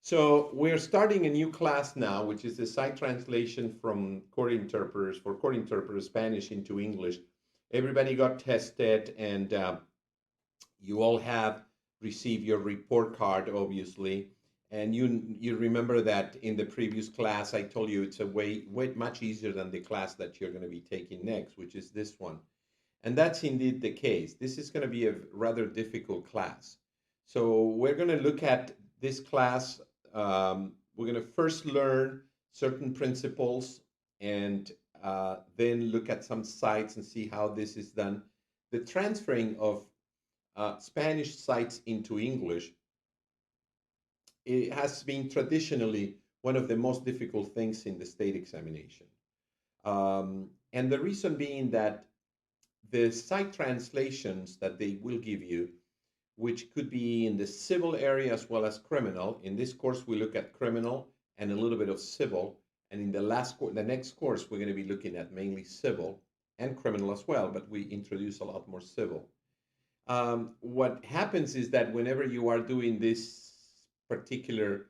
So we're starting a new class now, which is the site translation from court interpreters for court interpreters Spanish into English. Everybody got tested, and you all have received your report card, obviously. And you remember that in the previous class, I told you it's a way much easier than the class that you're going to be taking next, which is this one. And that's indeed the case. This is going to be a rather difficult class. So we're going to look at this class. We're going to first learn certain principles and then look at some sites and see how this is done. The transferring of Spanish sites into English, it has been traditionally one of the most difficult things in the state examination. And the reason being that the site translations that they will give you, which could be in the civil area as well as criminal. In this course, we look at criminal and a little bit of civil. And in the next course, we're going to be looking at mainly civil and criminal as well, but we introduce a lot more civil. What happens is that whenever you are doing this particular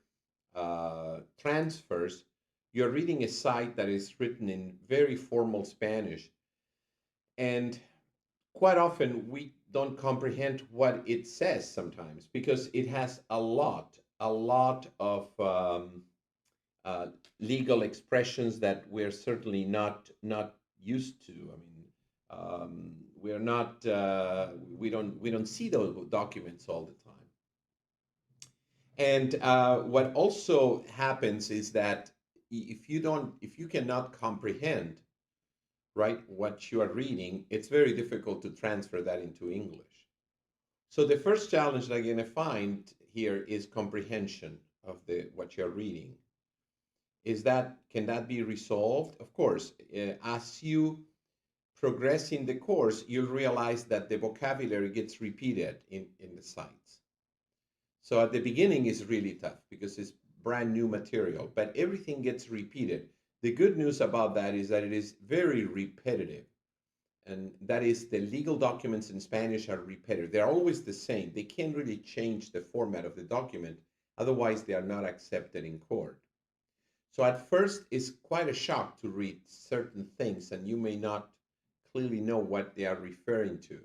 transfers, you're reading a site that is written in very formal Spanish, and quite often we don't comprehend what it says sometimes because it has a lot of uh, legal expressions that we're certainly not used to. I mean, we're not we don't see those documents all the time. And what also happens is that if you cannot comprehend, right, what you are reading, it's very difficult to transfer that into English. So the first challenge that I'm going to find here is comprehension of the what you're reading. Is that can that be resolved? Of course, as you progress in the course, you'll realize that the vocabulary gets repeated in the sites. So at the beginning is really tough because it's brand new material, but everything gets repeated. The good news about that is that it is very repetitive. And that is the legal documents in Spanish are repetitive. They're always the same. They can't really change the format of the document. Otherwise, they are not accepted in court. So at first, it's quite a shock to read certain things, and you may not clearly know what they are referring to.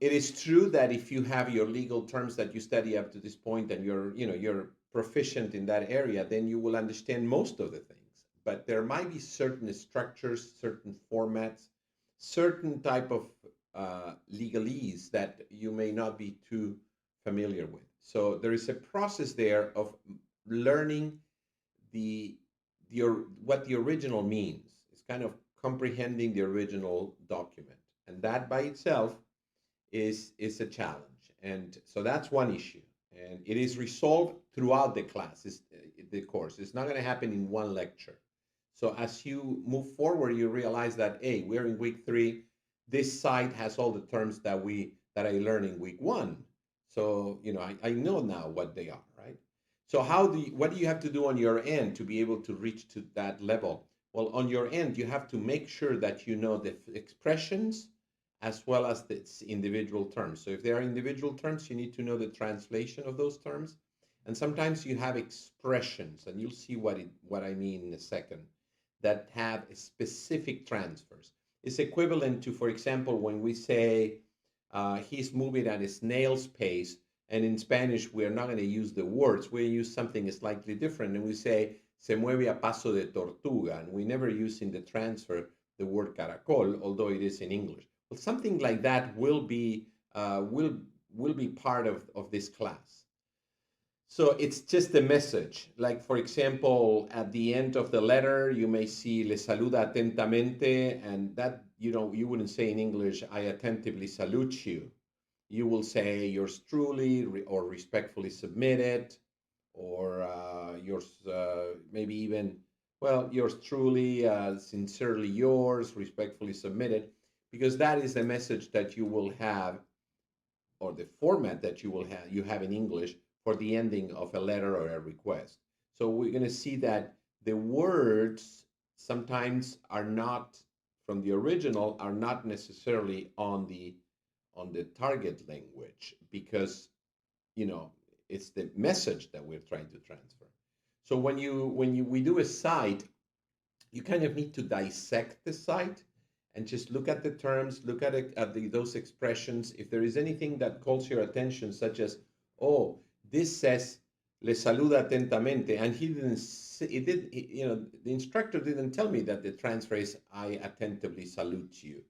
It is true that if you have your legal terms that you study up to this point and you're proficient in that area, then you will understand most of the things. But there might be certain structures, certain formats, certain type of legalese that you may not be too familiar with. So there is a process there of learning the what the original means. It's kind of comprehending the original document, and that by itself is a challenge. And so that's one issue, and it is resolved throughout the class, the course. It's not going to happen in one lecture. So as you move forward, you realize that, hey, we're in week 3. This site has all the terms that I learned in week 1. So I know now what they are, right? So what do you have to do on your end to be able to reach to that level? Well, on your end, you have to make sure that you know the expressions as well as the individual terms. So if there are individual terms, you need to know the translation of those terms. And sometimes you have expressions, and you'll see what I mean in a second, that have specific transfers. It's equivalent to, for example, when we say he's moving at a snail's pace, and in Spanish, we are not going to use the words. We use something slightly different, and we say se mueve a paso de tortuga, and we never use in the transfer the word caracol, although it is in English. Well, something like that will be part of this class. So it's just a message. Like, for example, at the end of the letter, you may see le saluda atentamente, and that, you wouldn't say in English, I attentively salute you. You will say yours truly or respectfully submitted, or yours, maybe even, well, yours truly, sincerely yours, respectfully submitted, because that is the message that you will have, or the format that you have in English for the ending of a letter or a request. So we're going to see that the words sometimes are not from the original, are not necessarily on the target language, because you know it's the message that we're trying to transfer. So we do a site, you kind of need to dissect the site and just look at the terms, look at it, those expressions. If there is anything that calls your attention, such as, oh, this says "le saluda atentamente," and he didn't, it did, the instructor didn't tell me that the transfer is "I attentively salute you."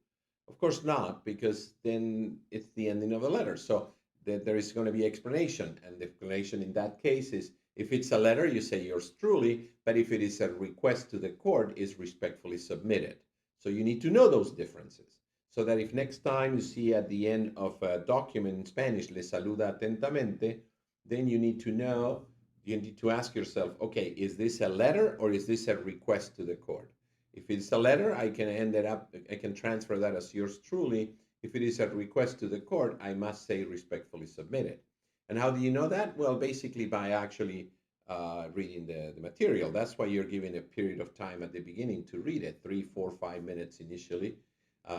Of course not, because then it's the ending of a letter. So there is going to be explanation, and the explanation in that case is, if it's a letter, you say yours truly, but if it is a request to the court, is respectfully submitted. So you need to know those differences, so that if next time you see at the end of a document in Spanish, "le saluda atentamente," then you need to know, you need to ask yourself, okay, is this a letter or is this a request to the court? If it's a letter, I can transfer that as yours truly. If it is a request to the court, I must say respectfully submitted. And how do you know that? Well, basically by actually reading the material. That's why you're given a period of time at the beginning to read it, 3, 4, 5 minutes initially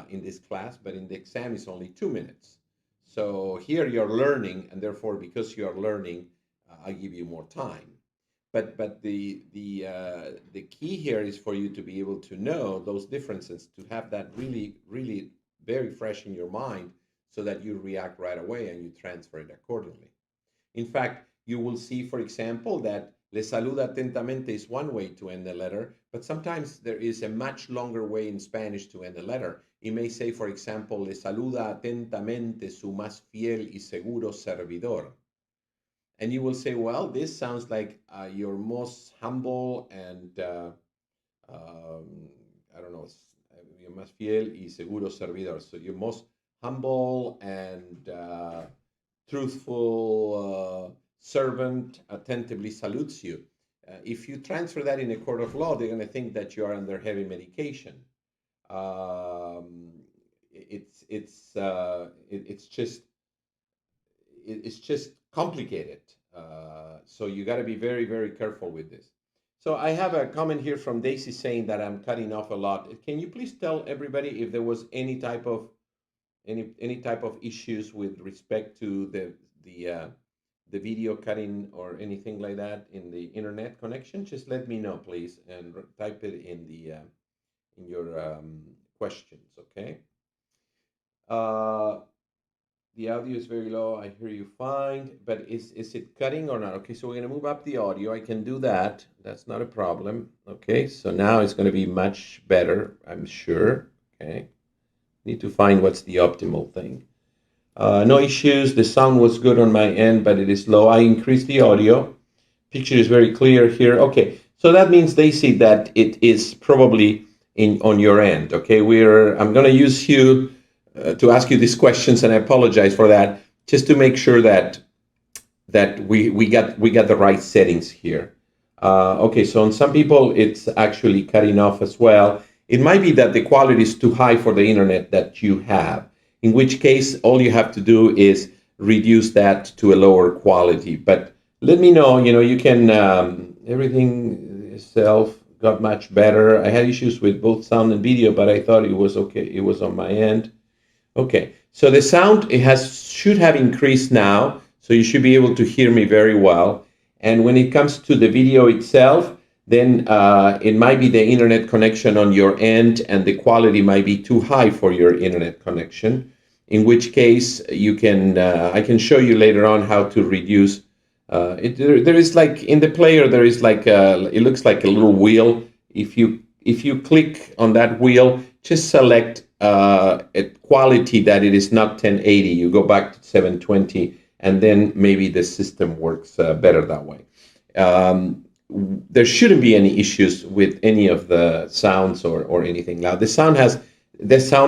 in this class, but in the exam it's only 2 minutes. So here you're learning, and therefore, because you're learning, I give you more time. But the key here is for you to be able to know those differences, to have that really, really very fresh in your mind, so that you react right away and you transfer it accordingly. In fact, you will see, for example, that "le saluda atentamente" is one way to end a letter, but sometimes there is a much longer way in Spanish to end a letter. It may say, for example, "le saluda atentamente su más fiel y seguro servidor." And you will say, well, this sounds like your most humble and, I don't know, your más fiel y seguro servidor. So your most humble and truthful servant attentively salutes you. If you transfer that in a court of law, they're going to think that you are under heavy medication. It's just complicated. So you got to be very, very careful with this. So I have a comment here from Daisy saying that I'm cutting off a lot. Can you please tell everybody if there was any type of issues with respect to the video cutting or anything like that in the internet connection? Just let me know, please, and type it in your questions. Okay. The audio is very low. I hear you fine, but is it cutting or not? Okay, so we're going to move up the audio. I can do that. That's not a problem. Okay, so now it's going to be much better, I'm sure. Okay, need to find what's the optimal thing. No issues. The sound was good on my end, but it is low. I increased the audio. Picture is very clear here. Okay, so that means, Daisy, that it is probably on your end. Okay, I'm going to use you to ask you these questions, and I apologize for that, just to make sure that we got the right settings here. Okay, so on some people it's actually cutting off as well. It might be that the quality is too high for the internet that you have, in which case all you have to do is reduce that to a lower quality. But let me know, you can, everything itself got much better. I had issues with both sound and video, but I thought it was okay. It was on my end. Okay, so the sound should have increased now, so you should be able to hear me very well. And when it comes to the video itself, then it might be the internet connection on your end, and the quality might be too high for your internet connection. In which case, I can show you later on how to reduce. There is like in the player, there is like it looks like a little wheel. If you click on that wheel, just select a quality that it is not 1080. You go back to 720, and then maybe the system works better that way. There shouldn't be any issues with any of the sounds or anything. Now the sound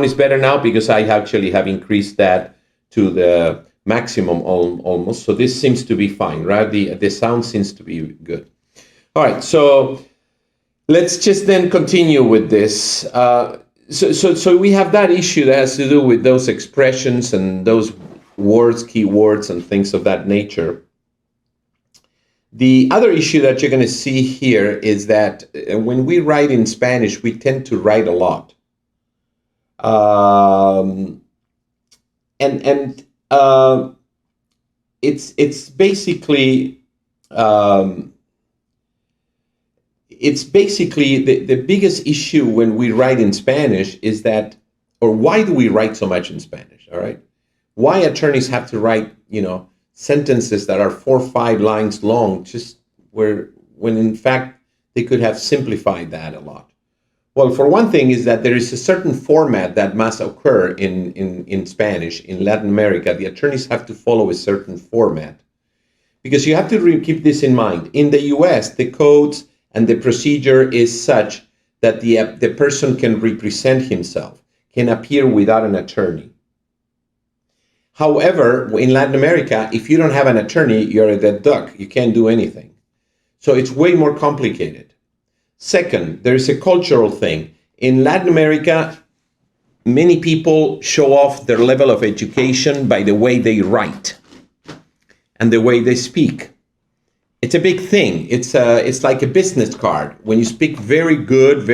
is better now because I actually have increased that to the maximum almost. So this seems to be fine, right? The sound seems to be good. All right, so let's just then continue with this. So we have that issue that has to do with those expressions and those words, keywords, and things of that nature. The other issue that you're going to see here is that when we write in Spanish, we tend to write a lot. And it's basically um, the biggest issue when we write in Spanish is that, or why do we write so much in Spanish? All right, why attorneys have to write, sentences that are 4 or 5 lines long, just where when in fact they could have simplified that a lot. Well, for one thing, is that there is a certain format that must occur in Spanish. In Latin America, the attorneys have to follow a certain format because you have to keep this in mind. In the US, the codes and the procedure is such that the person can represent himself, can appear without an attorney. However, in Latin America, if you don't have an attorney, you're a dead duck. You can't do anything. So it's way more complicated. Second, there is a cultural thing. In Latin America, many people show off their level of education by the way they write and the way they speak. It's a big thing. It's like a business card. When you speak very good,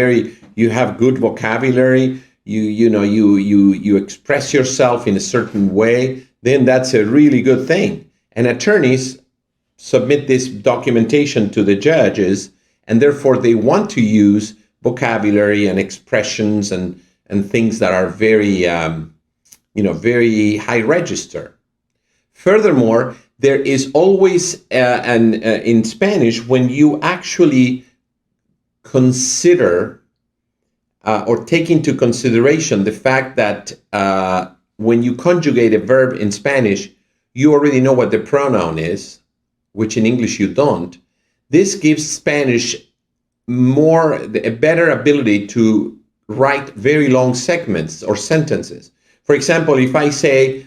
you have good vocabulary, you express yourself in a certain way, then that's a really good thing. And attorneys submit this documentation to the judges, and therefore they want to use vocabulary and expressions and things that are very very high register. Furthermore, there is always in Spanish, when you actually consider or take into consideration the fact that when you conjugate a verb in Spanish, you already know what the pronoun is, which in English you don't. This gives Spanish a better ability to write very long segments or sentences. For example, if I say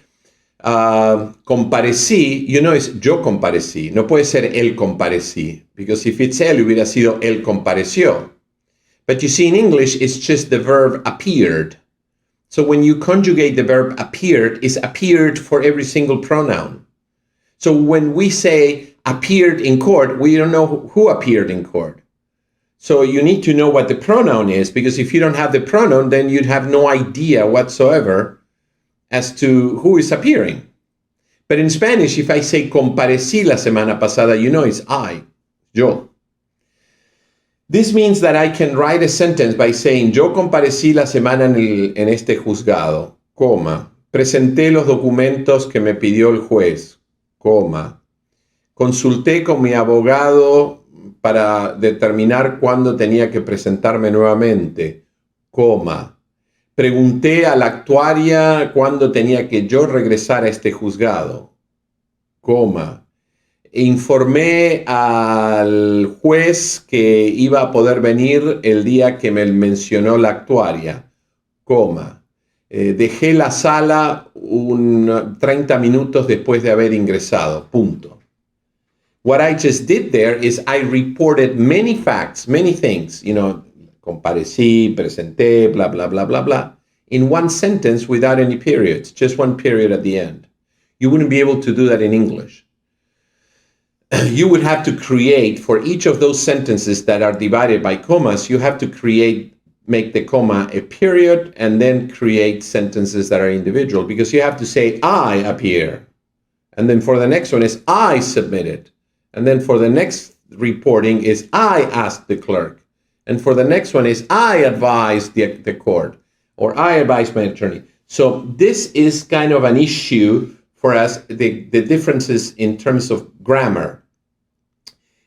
comparecí, it's yo comparecí. No puede ser él comparecí, because if it's él, hubiera sido él compareció. But you see, in English, it's just the verb appeared. So when you conjugate the verb appeared, it's appeared for every single pronoun. So when we say appeared in court, we don't know who appeared in court. So you need to know what the pronoun is, because if you don't have the pronoun, then you'd have no idea whatsoever as to who is appearing. But in Spanish, if I say comparecí la semana pasada, it's I, yo. This means that I can write a sentence by saying, yo comparecí la semana en este juzgado, coma, presenté los documentos que me pidió el juez, coma, consulté con mi abogado para determinar cuándo tenía que presentarme nuevamente, coma, pregunté a la actuaria cuándo tenía que yo regresar a este juzgado, coma, informé al juez que iba a poder venir el día que me mencionó la actuaria, coma, dejé la sala 30 minutos después de haber ingresado, punto. What I just did there is I reported many facts, many things, comparecí, presenté, blah, blah, blah, blah, blah, in one sentence without any periods, just one period at the end. You wouldn't be able to do that in English. You would have to create, for each of those sentences that are divided by commas, you have to make the comma a period and then create sentences that are individual, because you have to say, I appear. And then for the next one is, I submitted. And then for the next reporting is, I asked the clerk. And for the next one is, I advised the court, or I advised my attorney. So this is kind of an issue for us, the differences in terms of grammar.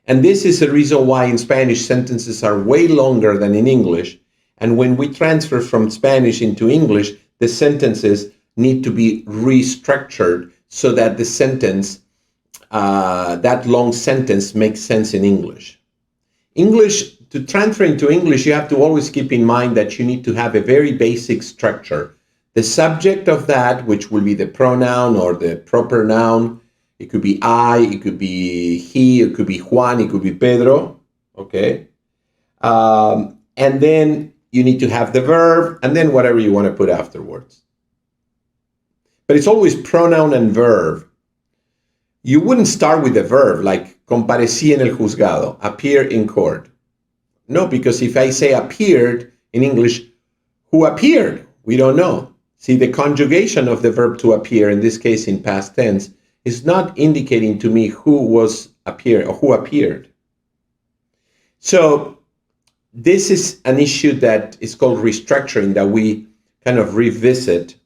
And this is the reason why in Spanish sentences are way longer than in English. And when we transfer from Spanish into English, the sentences need to be restructured so that the sentence, that long sentence, makes sense in English. To transfer into English, you have to always keep in mind that you need to have a very basic structure. The subject of that, which will be the pronoun or the proper noun, it could be I, it could be he, it could be Juan, it could be Pedro, okay? And then you need to have the verb, and then whatever you want to put afterwards. But it's always pronoun and verb. You wouldn't start with the verb, like comparecí en el juzgado, appear in court. No, because if I say appeared in English, who appeared? We don't know. See, the conjugation of the verb to appear, in this case in past tense, is not indicating to me who appeared. So this is an issue that is called restructuring that we kind of revisit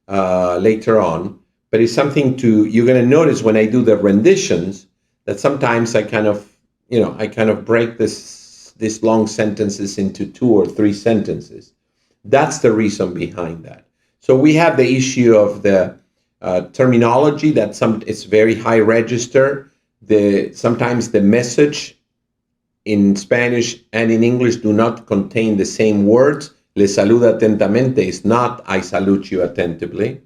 later on, but it's something you're going to notice when I do the renditions that sometimes I kind of, I kind of break this long sentences into 2 or 3 sentences. That's the reason behind that. So we have the issue of the terminology that it's very high register. Sometimes the message in Spanish and in English do not contain the same words. Le saluda atentamente is not I salute you attentively.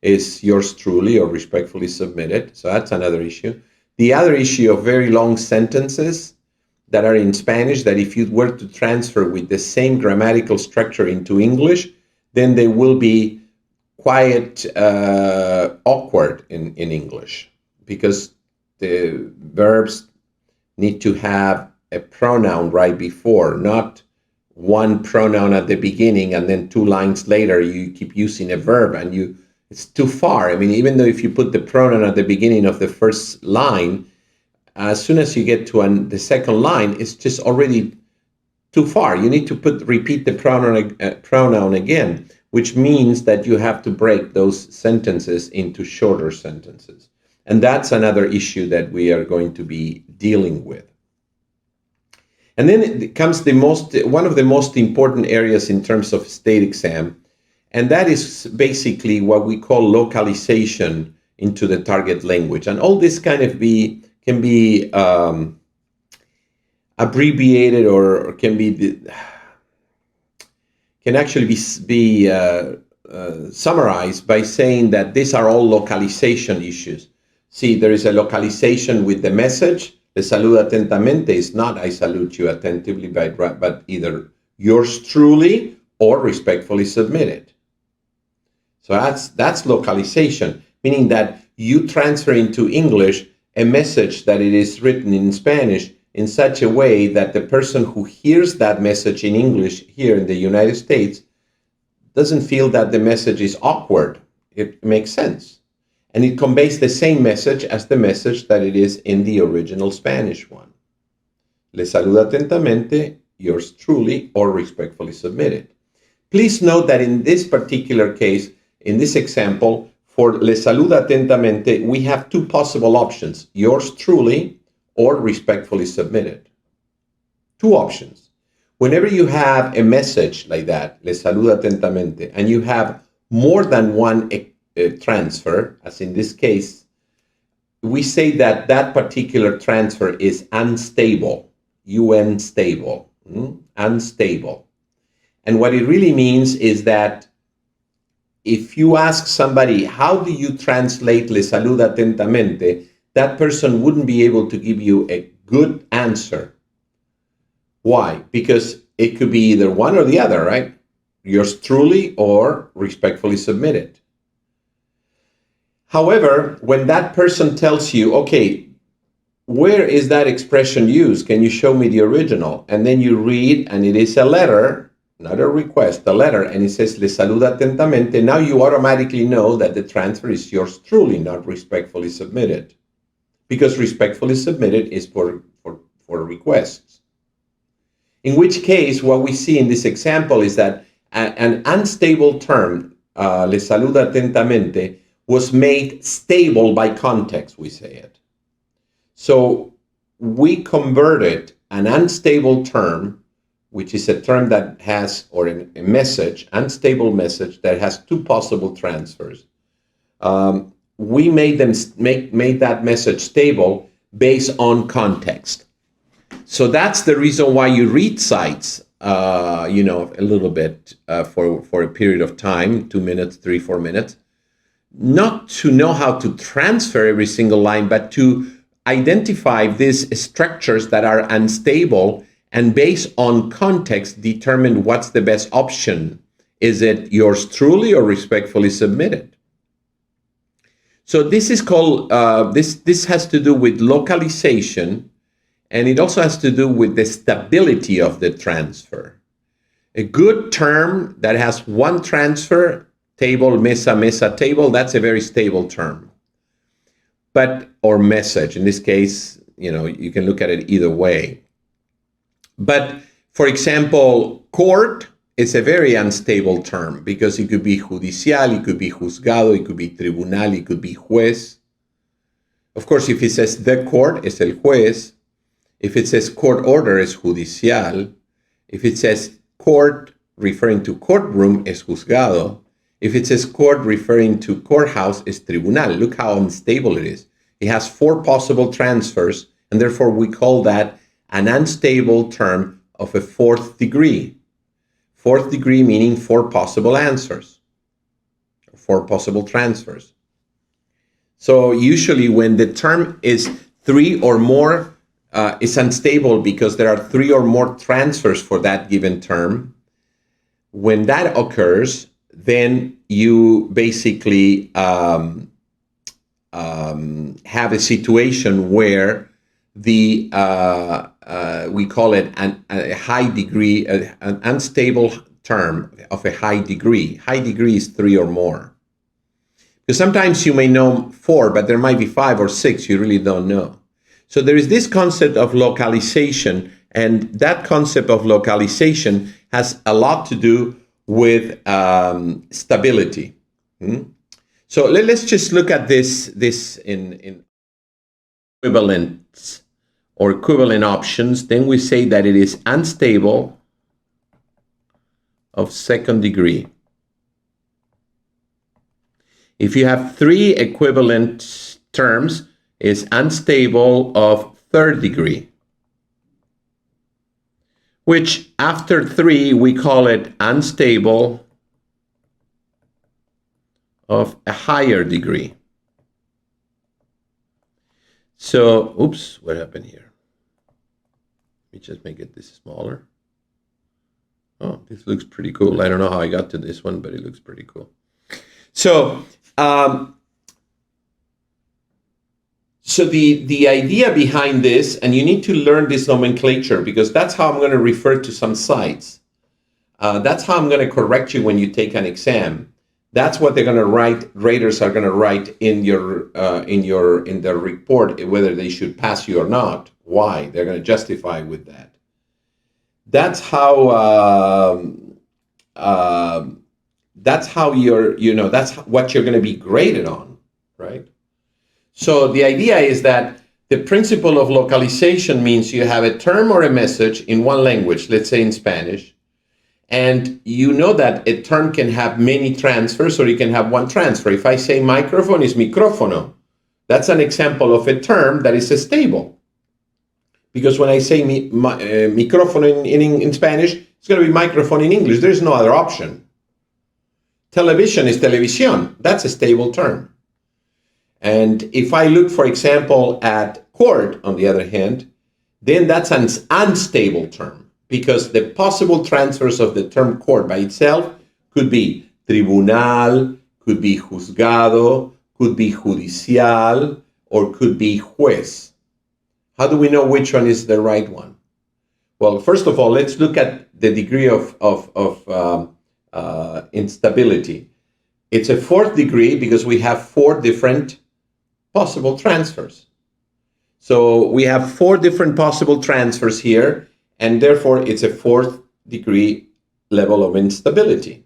It's yours truly or respectfully submitted. So that's another issue. The other issue of very long sentences that are in Spanish, that if you were to transfer with the same grammatical structure into English, then they will be quite awkward in English, because the verbs need to have a pronoun right before, not one pronoun at the beginning and then 2 lines later you keep using a verb, and it's too far. I mean, even though if you put the pronoun at the beginning of the first line, as soon as you get to the second line, it's just already too far. You need to repeat the pronoun again, which means that you have to break those sentences into shorter sentences. And that's another issue that we are going to be dealing with. And then it comes one of the most important areas in terms of state exam, and that is basically what we call localization into the target language. And all this kind of can be abbreviated or can actually be summarized by saying that these are all localization issues. See, there is a localization with the message. Le saluda atentamente is not I salute you attentively, but either yours truly or respectfully submitted. So that's localization, meaning that you transfer into English a message that it is written in Spanish in such a way that the person who hears that message in English here in the United States doesn't feel that the message is awkward. It makes sense. And it conveys the same message as the message that it is in the original Spanish one. Le saluda atentamente, yours truly, or respectfully submitted. Please note that in this particular case, in this example, for le saluda atentamente, we have 2 possible options, yours truly or respectfully submitted. 2 options. Whenever you have a message like that, le saluda atentamente, and you have more than one transfer, as in this case, we say that that particular transfer is unstable, unstable. And what it really means is that if you ask somebody, how do you translate le saluda atentamente, that person wouldn't be able to give you a good answer. Why? Because it could be either one or the other, right? Yours truly or respectfully submitted. However, when that person tells you, okay, where is that expression used? Can you show me the original? And then you read, and it is a letter, not a request, a letter, and it says, le saluda atentamente. Now you automatically know that the transfer is yours truly, not respectfully submitted. Because respectfully submitted is for requests. In which case, what we see in this example is that an unstable term, le saluda atentamente, was made stable by context, we say it. So we converted an unstable term, which is a term that has, or a message, unstable message that has 2 possible transfers. We made that message stable based on context. So that's the reason why you read sites, a little bit for a period of time, 2 minutes, 3, 4 minutes, not to know how to transfer every single line, but to identify these structures that are unstable and based on context determine what's the best option. Is it yours truly or respectfully submitted? So this is called, this has to do with localization, and it also has to do with the stability of the transfer. A good term that has one transfer, table, mesa, table, that's a very stable term. or message. In this case, you can look at it either way. But for example, court is a very unstable term because it could be judicial, it could be juzgado, it could be tribunal, it could be juez. Of course, if it says the court, es el juez. If it says court order, es judicial. If it says court referring to courtroom, es juzgado. If it says court referring to courthouse, es tribunal. Look how unstable it is. It has 4 possible transfers, and therefore we call that an unstable term of a 4th degree. 4th degree meaning 4 possible answers, 4 possible transfers. So usually when the term is 3 or more, it's unstable because there are 3 or more transfers for that given term. When that occurs, then you basically have a situation where the we call it a high degree, an unstable term of a high degree. High degree is 3 or more. Because sometimes you may know 4, but there might be 5 or 6 you really don't know. So there is this concept of localization, and that concept of localization has a lot to do with stability. So let's just look at this in equivalents or equivalent options. Then we say that it is unstable of 2nd degree. If you have 3 equivalent terms, it's unstable of 3rd degree, which after 3, we call it unstable of a higher degree. So, oops, what happened here? Let me just make it this smaller. Oh, this looks pretty cool. I don't know how I got to this one, but it looks pretty cool. So, the idea behind this, and you need to learn this nomenclature because that's how I'm going to refer to some sites. That's how I'm going to correct you when you take an exam. That's what they're going to write. Raters are going to write in their report whether they should pass you or not. Why? They're going to justify with that. That's how. That's how that's what you're going to be graded on, right? So the idea is that the principle of localization means you have a term or a message in one language, let's say in Spanish, and you know that a term can have many transfers or you can have one transfer. If I say microphone is micrófono, that's an example of a term that is stable. Because when I say micrófono in Spanish, it's going to be microphone in English. There's no other option. Television is televisión. That's a stable term. And if I look, for example, at court, on the other hand, then that's an unstable term because the possible transfers of the term court by itself could be tribunal, could be juzgado, could be judicial, or could be juez. How do we know which one is the right one? Well, first of all, let's look at the degree of instability. It's a 4th degree because we have 4 different possible transfers. So we have 4 different possible transfers here, and therefore it's a 4th degree level of instability.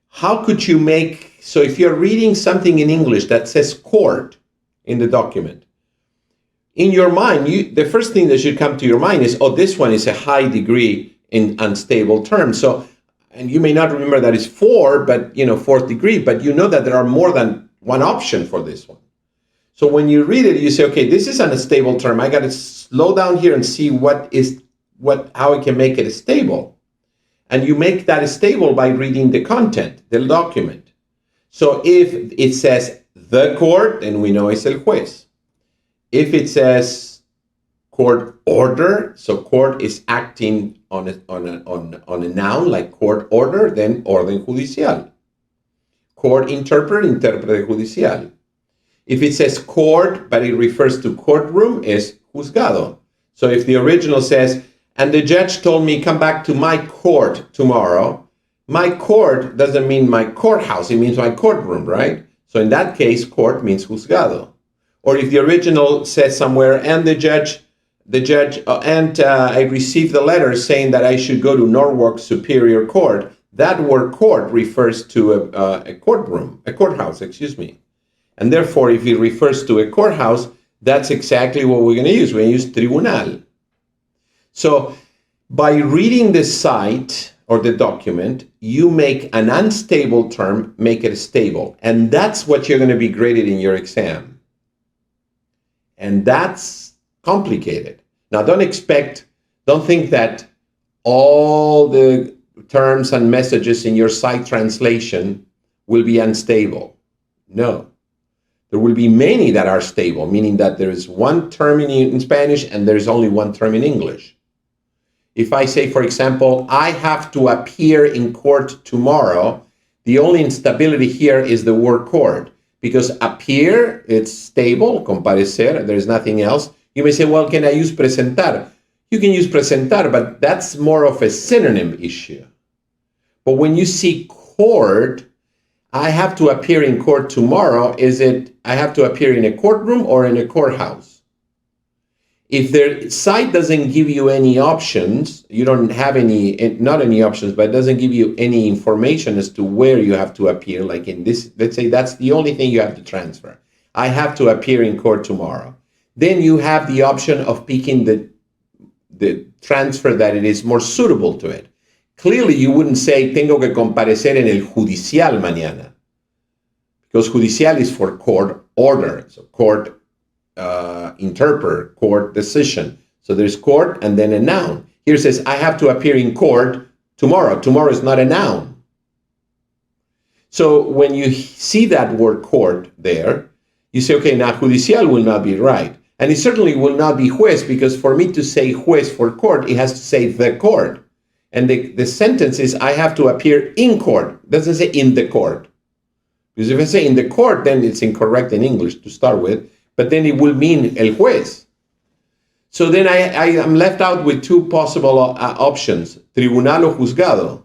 How could you make, so if you're reading something in English that says court in the document, in your mind, the first thing that should come to your mind is, oh, this one is a high degree in unstable terms. So, and you may not remember that it's 4, but 4th degree, but you know that there are more than one option for this one. So when you read it, you say, okay, this is an unstable term. I got to slow down here and see how I can make it stable. And you make that stable by reading the content, the document. So if it says the court, then we know it's el juez. If it says court order, so court is acting on a noun like court order, then orden judicial. Court interpret, intérprete judicial. If it says court, but it refers to courtroom, is juzgado. So if the original says, and the judge told me come back to my court tomorrow, my court doesn't mean my courthouse, it means my courtroom, right? So in that case, court means juzgado. Or if the original says somewhere, and I received the letter saying that I should go to Norwalk Superior Court, that word court refers to a courtroom, a courthouse, excuse me. And therefore, if it refers to a courthouse, that's exactly what we're going to use. We're going to use tribunal. So by reading the site or the document, you make an unstable term, make it stable. And that's what you're going to be graded in your exam. And that's complicated. Now, don't think that all the terms and messages in your site translation will be unstable. No. There will be many that are stable, meaning that there is one term in Spanish and there's only one term in English. If I say, for example, I have to appear in court tomorrow, the only instability here is the word court, because appear, it's stable, comparecer, there's nothing else. You may say, well, can I use presentar? You can use presentar, but that's more of a synonym issue. But when you see court, I have to appear in court tomorrow. Is it I have to appear in a courtroom or in a courthouse? If the site doesn't give you any options, you don't have any, not any options, but it doesn't give you any information as to where you have to appear, like in this, let's say that's the only thing you have to transfer. I have to appear in court tomorrow. Then you have the option of picking the transfer that it is more suitable to it. Clearly, you wouldn't say, tengo que comparecer en el judicial mañana, because judicial is for court order, so court interpreter, court decision. So there's court and then a noun. Here it says, I have to appear in court tomorrow. Tomorrow is not a noun. So when you see that word court there, you say, okay, now judicial will not be right. And it certainly will not be juez, because for me to say juez for court, it has to say the court. And the sentence is, I have to appear in court. It doesn't say in the court. Because if I say in the court, then it's incorrect in English to start with, but then it will mean el juez. So then I am left out with two possible options, tribunal o juzgado.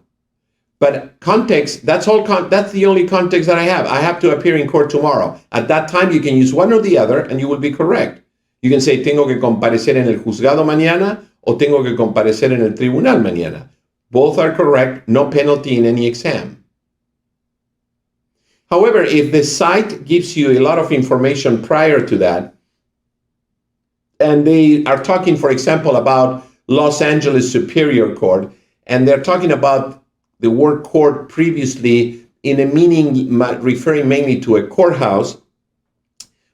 But context, that's the only context that I have. I have to appear in court tomorrow. At that time, you can use one or the other, and you will be correct. You can say, tengo que comparecer en el juzgado mañana, o tengo que comparecer en el tribunal mañana. Both are correct, no penalty in any exam. However, if the site gives you a lot of information prior to that, and they are talking, for example, about Los Angeles Superior Court, and they're talking about the word court previously in a meaning referring mainly to a courthouse,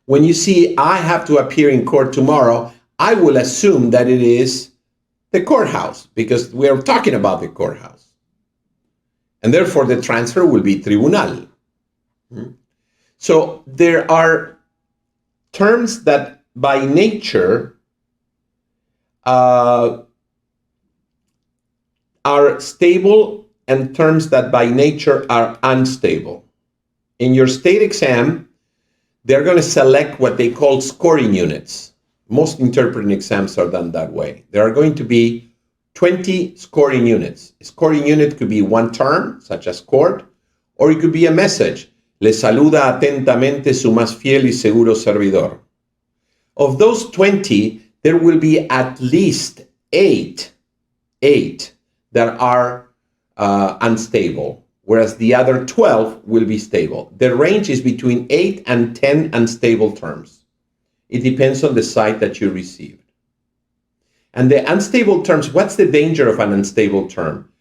when you see I have to appear in court tomorrow, I will assume that it is the courthouse, because we're talking about the courthouse. And therefore, the transfer will be tribunal. So there are terms that by nature are stable and terms that by nature are unstable. In your state exam, they're going to select what they call scoring units. Most interpreting exams are done that way. There are going to be 20 scoring units. A scoring unit could be one term, such as court, or it could be a message. Le saluda atentamente su más fiel y seguro servidor. Of those 20, there will be at least eight that are unstable, whereas the other 12 will be stable. The range is between 8 and 10 unstable terms. It depends on the site that you received. And the unstable terms, what's the danger of an unstable term?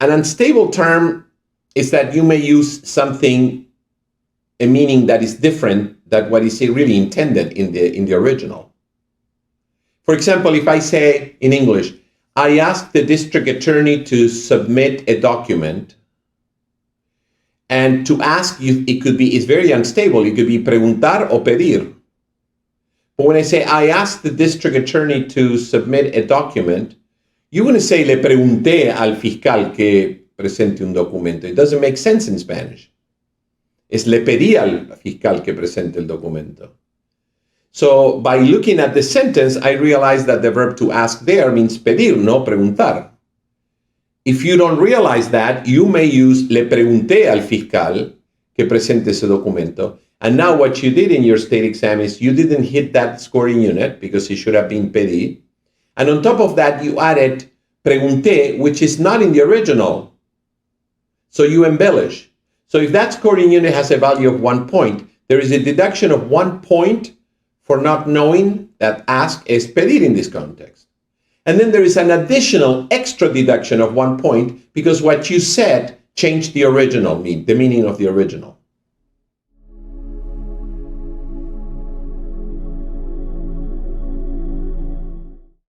An unstable term is that you may use something, a meaning that is different than what is really intended in the original. For example, if I say in English, I asked the district attorney to submit a document, and to ask, it could be, it's very unstable. It could be preguntar o pedir. But when I say, I asked the district attorney to submit a document, you wouldn't say, le pregunté al fiscal que presente un documento. It doesn't make sense in Spanish. Es le pedí al fiscal que presente el documento. So by looking at the sentence, I realized that the verb to ask there means pedir, no preguntar. If you don't realize that, you may use le pregunté al fiscal que presente ese documento. And now what you did in your state exam is you didn't hit that scoring unit because it should have been pedí. And on top of that, you added pregunté, which is not in the original. So you embellish. So if that scoring unit has a value of 1 point, there is a deduction of 1 point for not knowing that ask is pedir in this context. And then there is an additional extra deduction of 1 point because what you said changed the original, the meaning of the original.